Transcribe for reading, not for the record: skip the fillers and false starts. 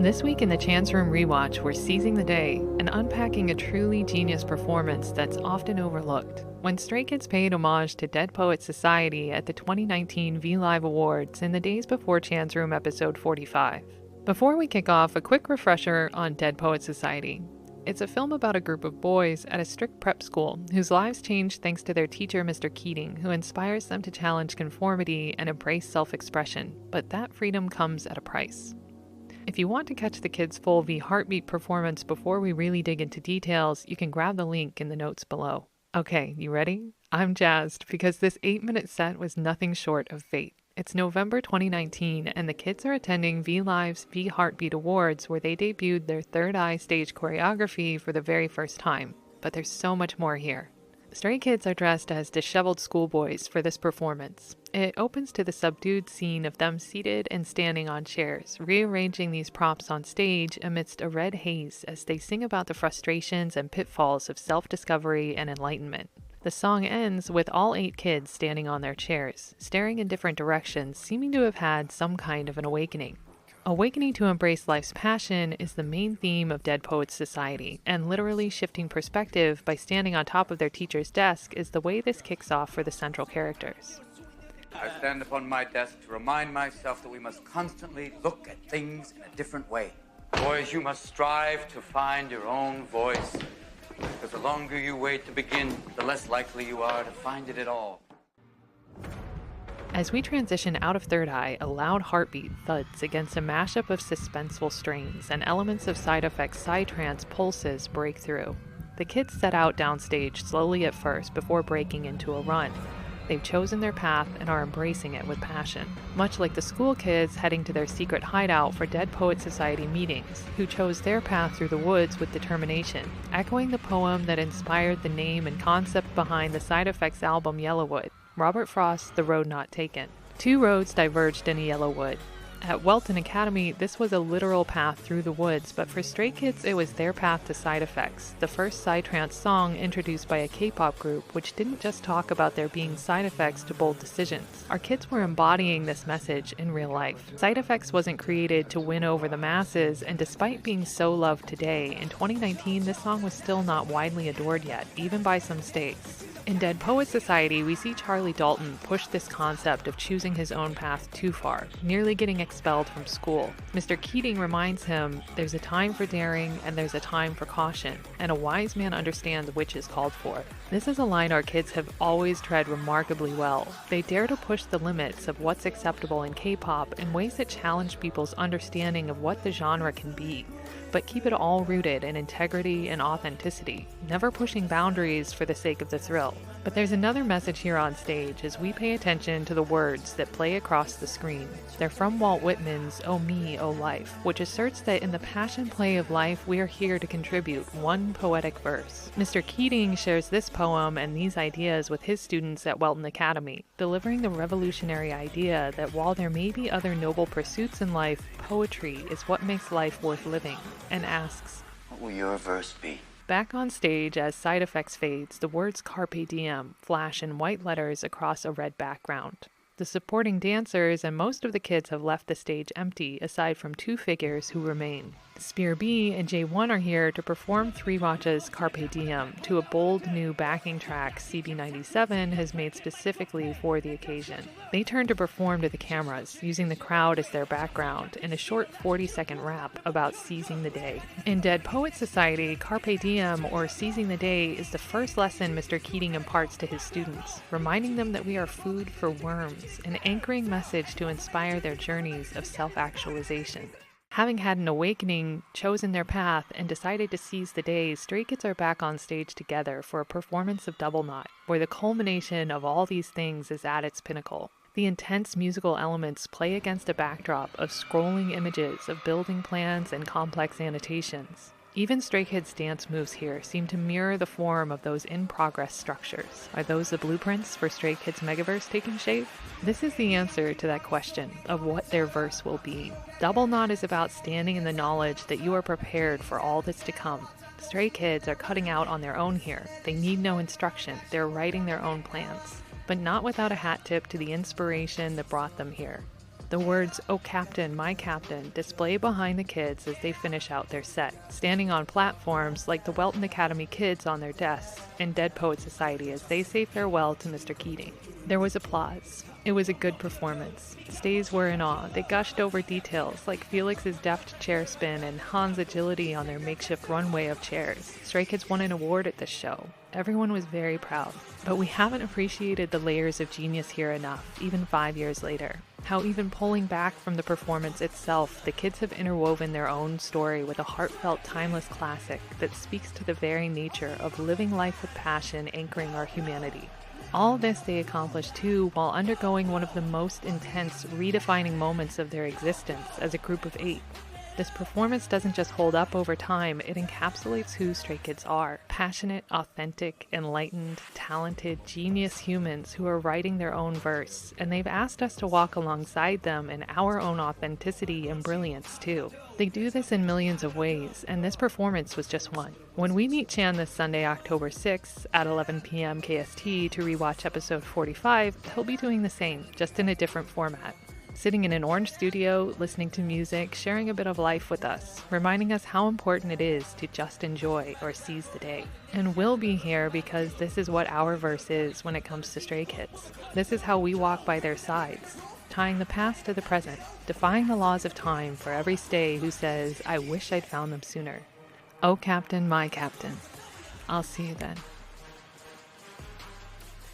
This week in the Chance Room Rewatch, we're seizing the day and unpacking a truly genius performance that's often overlooked. When Stray Kids paid homage to Dead Poets Society at the 2019 V-Live Awards in the days before Chance Room episode 45. Before we kick off, a quick refresher on Dead Poets Society. It's a film about a group of boys at a strict prep school whose lives change thanks to their teacher, Mr. Keating, who inspires them to challenge conformity and embrace self-expression, but that freedom comes at a price. If you want to catch the kids' full V-Heartbeat performance before we really dig into details, you can grab the link in the notes below. Okay, you ready? I'm jazzed because this 8-minute set was nothing short of fate. It's November 2019 and the kids are attending V-Live's V-Heartbeat Awards where they debuted their Third Eye stage choreography for the very first time. But there's so much more here. Stray Kids are dressed as disheveled schoolboys for this performance. It opens to the subdued scene of them seated and standing on chairs, rearranging these props on stage amidst a red haze as they sing about the frustrations and pitfalls of self-discovery and enlightenment. The song ends with all 8 kids standing on their chairs, staring in different directions, seeming to have had some kind of an awakening. Awakening to embrace life's passion is the main theme of Dead Poets Society, and literally shifting perspective by standing on top of their teacher's desk is the way this kicks off for the central characters. I stand upon my desk to remind myself that we must constantly look at things in a different way. Boys, you must strive to find your own voice, because the longer you wait to begin, the less likely you are to find it at all. As we transition out of Third Eye, a loud heartbeat thuds against a mashup of suspenseful strains, and elements of side effects psytrance pulses break through. The kids set out downstage slowly at first before breaking into a run. They've chosen their path and are embracing it with passion, much like the school kids heading to their secret hideout for Dead Poets Society meetings, who chose their path through the woods with determination, echoing the poem that inspired the name and concept behind the Side Effects album Yellowwood. Robert Frost's The Road Not Taken. 2 roads diverged in a Yellowwood. At Welton Academy, this was a literal path through the woods, but for Stray Kids, it was their path to Side Effects, the first psytrance song introduced by a K-pop group, which didn't just talk about there being side effects to bold decisions. Our kids were embodying this message in real life. Side Effects wasn't created to win over the masses, and despite being so loved today, in 2019, this song was still not widely adored yet, even by some states. In Dead Poets Society, we see Charlie Dalton push this concept of choosing his own path too far, nearly getting expelled from school. Mr. Keating reminds him there's a time for daring and there's a time for caution, and a wise man understands which is called for. This is a line our kids have always tread remarkably well. They dare to push the limits of what's acceptable in K-pop in ways that challenge people's understanding of what the genre can be, but keep it all rooted in integrity and authenticity, never pushing boundaries for the sake of the thrill. But there's another message here on stage as we pay attention to the words that play across the screen. They're from Walt Whitman's Oh Me, Oh Life, which asserts that in the passion play of life, we are here to contribute one poetic verse. Mr. Keating shares this poem and these ideas with his students at Welton Academy, delivering the revolutionary idea that while there may be other noble pursuits in life, poetry is what makes life worth living, and asks, What will your verse be? Back on stage, as Side Effects fades, the words Carpe Diem flash in white letters across a red background. The supporting dancers and most of the kids have left the stage empty, aside from 2 figures who remain. Spear B and J1 are here to perform 3Watch's Carpe Diem to a bold new backing track CB97 has made specifically for the occasion. They turn to perform to the cameras, using the crowd as their background, in a short 40-second rap about seizing the day. In Dead Poets Society, Carpe Diem, or Seizing the Day, is the first lesson Mr. Keating imparts to his students, reminding them that we are food for worms, an anchoring message to inspire their journeys of self-actualization. Having had an awakening, chosen their path, and decided to seize the day, Stray Kids are back on stage together for a performance of Double Knot, where the culmination of all these things is at its pinnacle. The intense musical elements play against a backdrop of scrolling images of building plans and complex annotations. Even Stray Kids' dance moves here seem to mirror the form of those in-progress structures. Are those the blueprints for Stray Kids' Megaverse taking shape? This is the answer to that question of what their verse will be. Double Knot is about standing in the knowledge that you are prepared for all that's to come. Stray Kids are cutting out on their own here. They need no instruction. They're writing their own plans. But not without a hat tip to the inspiration that brought them here. The words, "Oh Captain, my Captain," display behind the kids as they finish out their set, standing on platforms like the Welton Academy kids on their desks and Dead Poet Society as they say farewell to Mr. Keating. There was applause. It was a good performance. Stays were in awe. They gushed over details like Felix's deft chair spin and Han's agility on their makeshift runway of chairs. Stray Kids won an award at this show. Everyone was very proud. But we haven't appreciated the layers of genius here enough, even 5 years later. How even pulling back from the performance itself, the kids have interwoven their own story with a heartfelt, timeless classic that speaks to the very nature of living life with passion anchoring our humanity. All this they accomplished too while undergoing one of the most intense, redefining moments of their existence as a group of 8. This performance doesn't just hold up over time, it encapsulates who Stray Kids are. Passionate, authentic, enlightened, talented, genius humans who are writing their own verse, and they've asked us to walk alongside them in our own authenticity and brilliance too. They do this in millions of ways, and this performance was just one. When we meet Chan this Sunday, October 6th at 11 p.m. KST to rewatch episode 45, he'll be doing the same, just in a different format. Sitting in an orange studio, listening to music, sharing a bit of life with us, reminding us how important it is to just enjoy or seize the day. And we'll be here because this is what our verse is when it comes to Stray Kids. This is how we walk by their sides, tying the past to the present, defying the laws of time for every stay who says, "I wish I'd found them sooner." Oh Captain, my Captain. I'll see you then.